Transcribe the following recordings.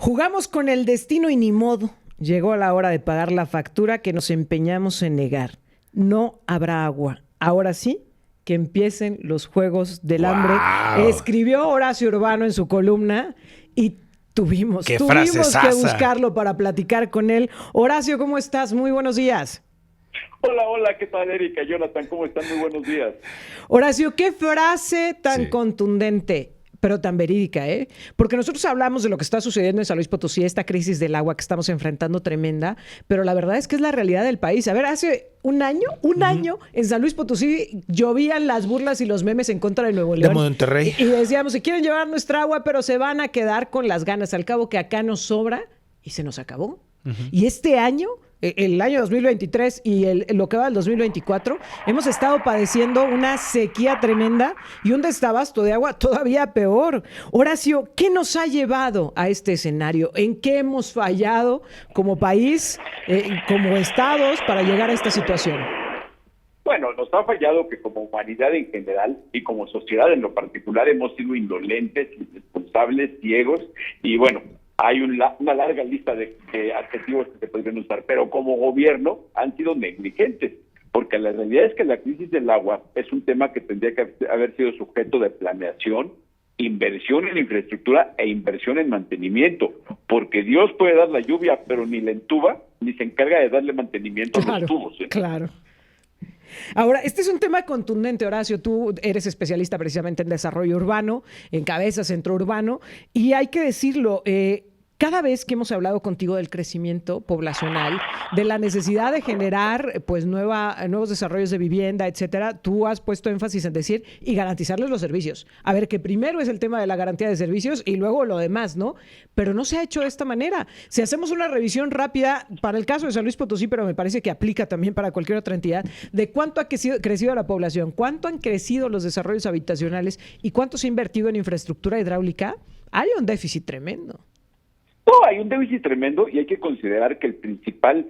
Jugamos con el destino y ni modo. Llegó la hora de pagar la factura que nos empeñamos en negar. No habrá agua. Ahora sí, que empiecen los Juegos del Hambre. Escribió Horacio Urbano en su columna y tuvimos que buscarlo para platicar con él. Horacio, ¿cómo estás? Muy buenos días. Hola, ¿qué tal, Erika? Jonathan, ¿cómo están? Muy buenos días. Horacio, qué frase tan contundente, pero tan verídica, ¿eh? Porque nosotros hablamos de lo que está sucediendo en San Luis Potosí, esta crisis del agua que estamos enfrentando tremenda, pero la verdad es que es la realidad del país. A ver, hace un año en San Luis Potosí llovían las burlas y los memes en contra de Nuevo León. De Monterrey. Y decíamos, se quieren llevar nuestra agua, pero se van a quedar con las ganas. Al cabo que acá nos sobra y se nos acabó. Y este año, el año 2023 y lo que va del 2024, hemos estado padeciendo una sequía tremenda y un desabasto de agua todavía peor. Horacio, ¿qué nos ha llevado a este escenario? ¿En qué hemos fallado como país, como estados, para llegar a esta situación? Bueno, nos ha fallado que como humanidad en general y como sociedad en lo particular hemos sido indolentes, irresponsables, ciegos y bueno, hay una larga lista de adjetivos que se podrían usar, pero como gobierno han sido negligentes, porque la realidad es que la crisis del agua es un tema que tendría que haber sido sujeto de planeación, inversión en infraestructura e inversión en mantenimiento, porque Dios puede dar la lluvia, pero ni la entuba, ni se encarga de darle mantenimiento a los tubos. Claro. Ahora, este es un tema contundente, Horacio. Tú eres especialista precisamente en desarrollo urbano, encabezas Centro Urbano, y hay que decirlo, cada vez que hemos hablado contigo del crecimiento poblacional, de la necesidad de generar pues nuevos desarrollos de vivienda, etcétera, tú has puesto énfasis en decir y garantizarles los servicios. A ver, que primero es el tema de la garantía de servicios y luego lo demás, ¿no? Pero no se ha hecho de esta manera. Si hacemos una revisión rápida para el caso de San Luis Potosí, pero me parece que aplica también para cualquier otra entidad, de cuánto ha crecido la población, cuánto han crecido los desarrollos habitacionales y cuánto se ha invertido en infraestructura hidráulica, hay un déficit tremendo. No, hay un déficit tremendo y hay que considerar que el principal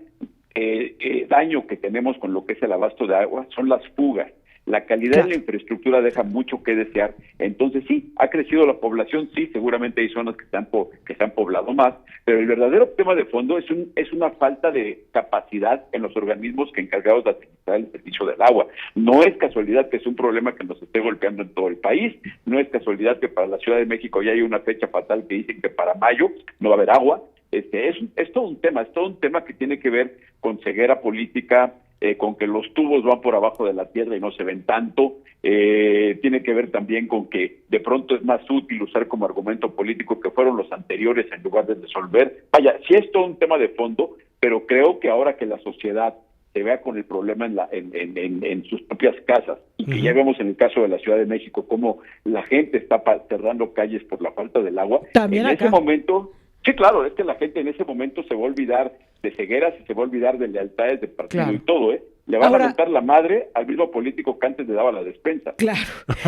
daño que tenemos con lo que es el abasto de agua son las fugas. La calidad de la infraestructura deja mucho que desear. Entonces sí, ha crecido la población, sí, seguramente hay zonas que se han poblado más, pero el verdadero tema de fondo es una falta de capacidad en los organismos que encargados de administrar el servicio del agua. No es casualidad que es un problema que nos esté golpeando en todo el país, no es casualidad que para la Ciudad de México ya hay una fecha fatal que dicen que para mayo no va a haber agua. Es todo un tema que tiene que ver con ceguera política, con que los tubos van por abajo de la tierra y no se ven tanto, tiene que ver también con que de pronto es más útil usar como argumento político que fueron los anteriores en lugar de resolver. Vaya, sí es todo un tema de fondo, pero creo que ahora que la sociedad se vea con el problema en sus propias casas y que ya vemos en el caso de la Ciudad de México cómo la gente está cerrando calles por la falta del agua, también en acá. ese momento... Sí, claro, es que la gente en ese momento se va a olvidar de cegueras y se va a olvidar de lealtades de partido y todo, ¿eh? Le van a mentar la madre al mismo político que antes le daba la despensa. Claro.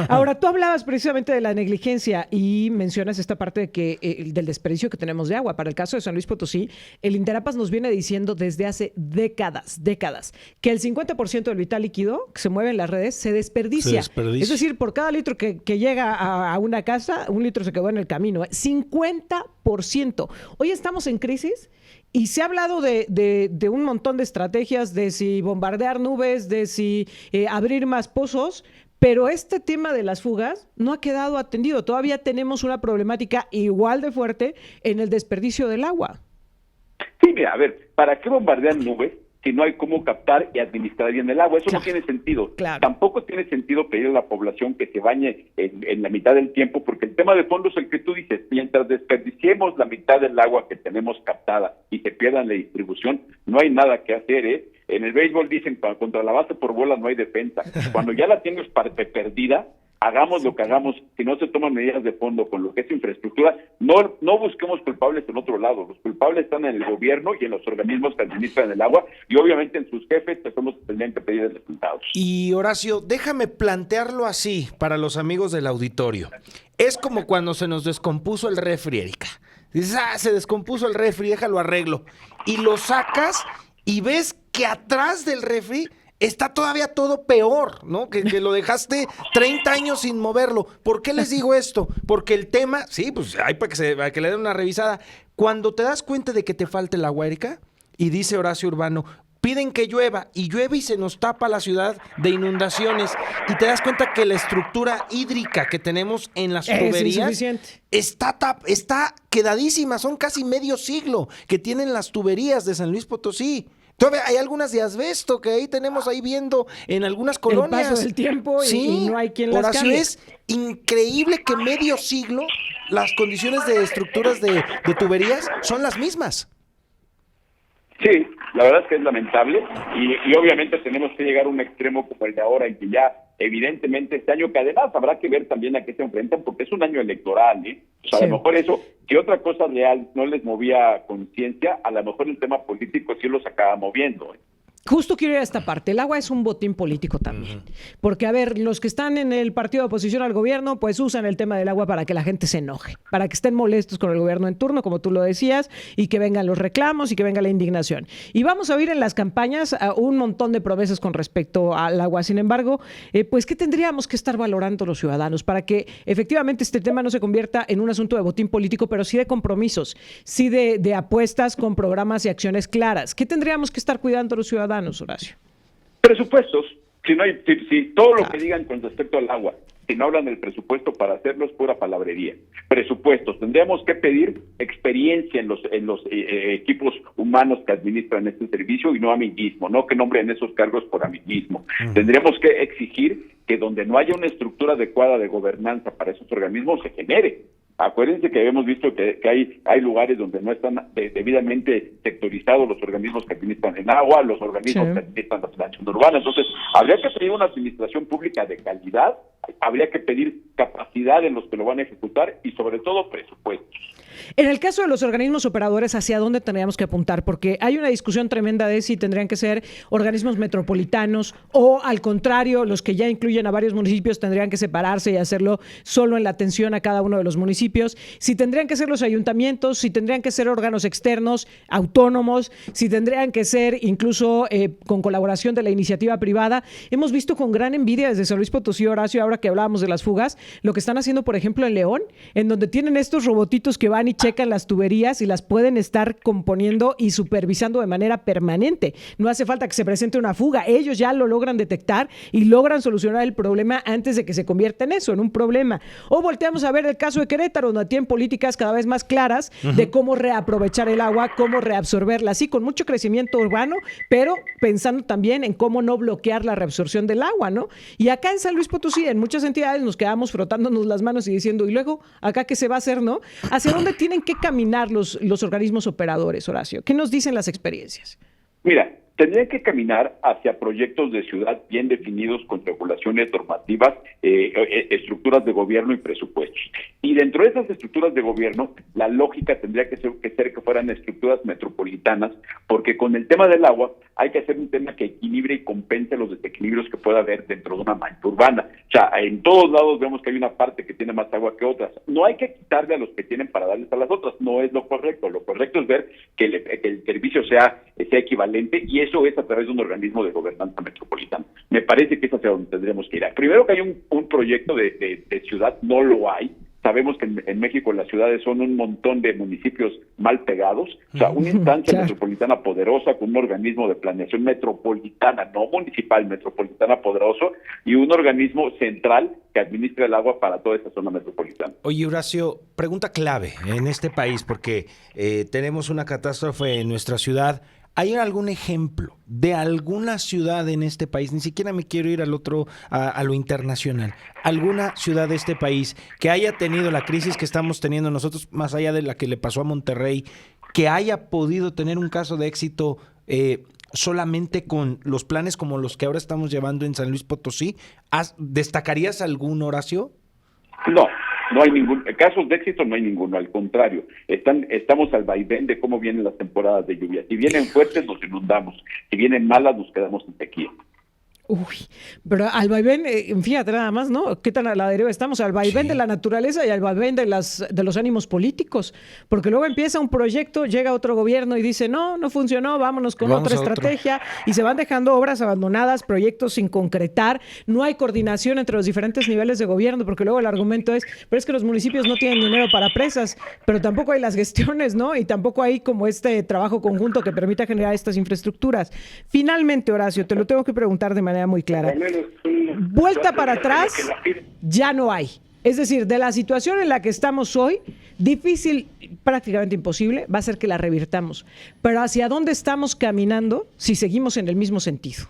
Ahora, tú hablabas precisamente de la negligencia y mencionas esta parte de que del desperdicio que tenemos de agua. Para el caso de San Luis Potosí, el Interapas nos viene diciendo desde hace décadas, que el 50% del vital líquido que se mueve en las redes se desperdicia. Es decir, por cada litro que llega a una casa, un litro se quedó en el camino. 50%. Hoy estamos en crisis. Y se ha hablado de un montón de estrategias, de si bombardear nubes, de si abrir más pozos, pero este tema de las fugas no ha quedado atendido. Todavía tenemos una problemática igual de fuerte en el desperdicio del agua. Sí, mira, a ver, ¿para qué bombardear nubes si no hay cómo captar y administrar bien el agua? Eso no tiene sentido. Tampoco tiene sentido pedir a la población que se bañe en la mitad del tiempo, porque el tema de fondo es el que tú dices. Mientras desperdiciemos la mitad del agua que tenemos captada y se pierda en la distribución, no hay nada que hacer, ¿eh? En el béisbol dicen, contra la base por bola no hay defensa. Cuando ya la tienes perdida, hagamos lo que hagamos, si no se toman medidas de fondo con lo que es infraestructura, no busquemos culpables en otro lado. Los culpables están en el gobierno y en los organismos que administran el agua y obviamente en sus jefes que somos tendrían que pedir resultados. Y Horacio, déjame plantearlo así para los amigos del auditorio. Es como cuando se nos descompuso el refri, Erika. Dices, se descompuso el refri, déjalo arreglo. Y lo sacas y ves que atrás del refri está todavía todo peor, ¿no? Que lo dejaste 30 años sin moverlo. ¿Por qué les digo esto? Porque el tema, sí, pues hay para que le den una revisada. Cuando te das cuenta de que te falta el agua, Erika, y dice Horacio Urbano, piden que llueva y llueve y se nos tapa la ciudad de inundaciones, y te das cuenta que la estructura hídrica que tenemos en las tuberías está quedadísima. Son casi medio siglo que tienen las tuberías de San Luis Potosí. Todavía hay algunas de asbesto que ahí tenemos ahí viendo en algunas colonias. El paso del tiempo y no hay quien las Horacio, cambie. es increíble que medio siglo las condiciones de estructuras de tuberías son las mismas. Sí, la verdad es que es lamentable y obviamente tenemos que llegar a un extremo como el de ahora, en que ya evidentemente este año, que además habrá que ver también a qué se enfrentan, porque es un año electoral, ¿eh? O sea, Sí. a lo mejor eso, que otra cosa real no les movía conciencia, a lo mejor el tema político sí los acaba moviendo, ¿eh? Justo quiero ir a esta parte. El agua es un botín político también. Porque, a ver, los que están en el partido de oposición al gobierno, pues usan el tema del agua para que la gente se enoje, para que estén molestos con el gobierno en turno, como tú lo decías, y que vengan los reclamos y que venga la indignación. Y vamos a oír en las campañas un montón de promesas con respecto al agua. Sin embargo, pues, ¿qué tendríamos que estar valorando los ciudadanos para que efectivamente este tema no se convierta en un asunto de botín político, pero sí de compromisos, sí de apuestas con programas y acciones claras? ¿Qué tendríamos que estar cuidando los ciudadanos, Horacio? Presupuestos, si todo lo que digan con respecto al agua, si no hablan del presupuesto para hacerlo, es pura palabrería. Presupuestos, tendríamos que pedir experiencia en los equipos humanos que administran este servicio y no amiguismo, no que nombren esos cargos por amiguismo. Tendríamos que exigir que donde no haya una estructura adecuada de gobernanza para esos organismos se genere. Acuérdense que hemos visto que hay lugares donde no están debidamente sectorizados los organismos que administran el agua, los organismos que administran la planeación urbana. Entonces, habría que pedir una administración pública de calidad, habría que pedir capacidad en los que lo van a ejecutar y sobre todo presupuestos. En el caso de los organismos operadores, ¿hacia dónde tendríamos que apuntar? Porque hay una discusión tremenda de si tendrían que ser organismos metropolitanos o, al contrario, los que ya incluyen a varios municipios tendrían que separarse y hacerlo solo en la atención a cada uno de los municipios. Si tendrían que ser los ayuntamientos, si tendrían que ser órganos externos, autónomos, si tendrían que ser incluso con colaboración de la iniciativa privada. Hemos visto con gran envidia desde San Luis Potosí, Horacio, ahora que hablábamos de las fugas, lo que están haciendo, por ejemplo, en León, en donde tienen estos robotitos que van y checan las tuberías y las pueden estar componiendo y supervisando de manera permanente. No hace falta que se presente una fuga. Ellos ya lo logran detectar y logran solucionar el problema antes de que se convierta en eso, en un problema. O volteamos a ver el caso de Querétaro, donde tienen políticas cada vez más claras de cómo reaprovechar el agua, cómo reabsorberla, sí, con mucho crecimiento urbano, pero pensando también en cómo no bloquear la reabsorción del agua, ¿no? Y acá en San Luis Potosí, en muchas entidades nos quedamos frotándonos las manos y diciendo, ¿y luego acá qué se va a hacer, no? ¿Hacia dónde tienen que caminar los organismos operadores, Horacio? ¿Qué nos dicen las experiencias? Mira, tendrían que caminar hacia proyectos de ciudad bien definidos con regulaciones normativas, estructuras de gobierno y presupuestos. Y dentro de esas estructuras de gobierno, la lógica tendría que ser que fueran estructuras metropolitanas, porque con el tema del agua hay que hacer un tema que equilibre y compense los desequilibrios que pueda haber dentro de una mancha urbana. O sea, en todos lados vemos que hay una parte que tiene más agua que otras. No hay que quitarle a los que tienen para darles a las otras, no es lo correcto. Lo correcto es ver que el servicio sea equivalente, y eso es a través de un organismo de gobernanza metropolitana. Me parece que es hacia donde tendremos que ir. Primero, que hay un proyecto de ciudad, no lo hay. Sabemos que en México las ciudades son un montón de municipios mal pegados. O sea, una instancia metropolitana poderosa con un organismo de planeación metropolitana, no municipal, metropolitana poderoso, y un organismo central que administra el agua para toda esta zona metropolitana. Oye, Horacio, pregunta clave en este país, porque tenemos una catástrofe en nuestra ciudad. ¿Hay algún ejemplo de alguna ciudad en este país? Ni siquiera me quiero ir a lo internacional. ¿Alguna ciudad de este país que haya tenido la crisis que estamos teniendo nosotros, más allá de la que le pasó a Monterrey, que haya podido tener un caso de éxito solamente con los planes como los que ahora estamos llevando en San Luis Potosí? ¿Destacarías algún, Horacio? No hay ningún casos de éxito, no hay ninguno, al contrario, estamos al vaivén de cómo vienen las temporadas de lluvia. Si vienen fuertes nos inundamos, si vienen malas nos quedamos en sequía. Uy, pero al vaivén, fíjate nada más, ¿no? ¿Qué tan a la deriva estamos? Al vaivén de la naturaleza y al vaivén de los ánimos políticos. Porque luego empieza un proyecto, llega otro gobierno y dice, no funcionó, vámonos con otra estrategia. Y se van dejando obras abandonadas, proyectos sin concretar. No hay coordinación entre los diferentes niveles de gobierno, porque luego el argumento es, pero es que los municipios no tienen dinero para presas, pero tampoco hay las gestiones, ¿no? Y tampoco hay como este trabajo conjunto que permita generar estas infraestructuras. Finalmente, Horacio, te lo tengo que preguntar de manera muy clara. Vuelta para atrás ya no hay. Es decir, de la situación en la que estamos hoy, difícil, prácticamente imposible, va a ser que la revirtamos. Pero ¿hacia dónde estamos caminando si seguimos en el mismo sentido?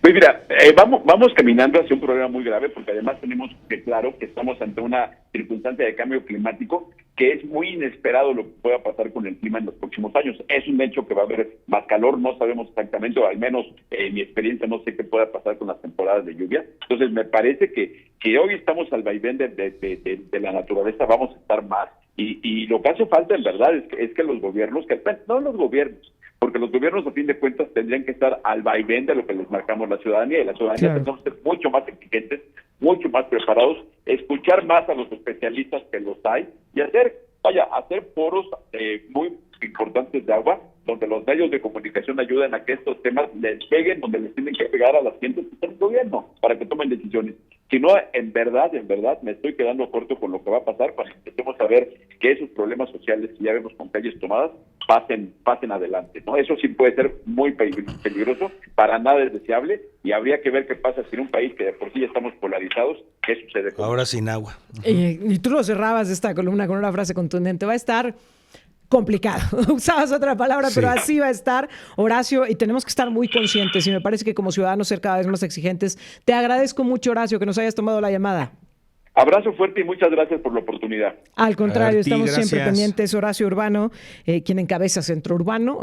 Pues mira, vamos caminando hacia un problema muy grave, porque además tenemos que claro que estamos ante una circunstancia de cambio climático que es muy inesperado lo que pueda pasar con el clima en los próximos años. Es un hecho que va a haber más calor, no sabemos exactamente, o al menos en mi experiencia no sé qué pueda pasar con las temporadas de lluvia. Entonces me parece que hoy estamos al vaivén de la naturaleza, vamos a estar más. Y lo que hace falta en verdad es que los gobiernos, no los gobiernos, porque los gobiernos a fin de cuentas tendrían que estar al vaivén de lo que les marcamos la ciudadanía, y la ciudadanía tenemos que ser mucho más exigentes, mucho más preparados, escuchar más a los especialistas que los hay y hacer foros muy importantes de agua, donde los medios de comunicación ayuden a que estos temas les peguen donde les tienen que pegar a las gentes que están en el gobierno para que tomen decisiones. Si no, en verdad, me estoy quedando corto con lo que va a pasar cuando empecemos a ver que esos problemas sociales que ya vemos con calles tomadas pasen adelante, ¿no? Eso sí puede ser muy peligroso, para nada es deseable, y habría que ver qué pasa si en un país que de por sí ya estamos polarizados, ¿qué sucede? Ahora sin agua. Y tú lo cerrabas esta columna con una frase contundente, va a estar complicado. Usabas otra palabra, pero así va a estar, Horacio, y tenemos que estar muy conscientes, y me parece que como ciudadanos ser cada vez más exigentes. Te agradezco mucho, Horacio, que nos hayas tomado la llamada. Abrazo fuerte y muchas gracias por la oportunidad. Al contrario, estamos siempre pendientes. Horacio Urbano, quien encabeza Centro Urbano.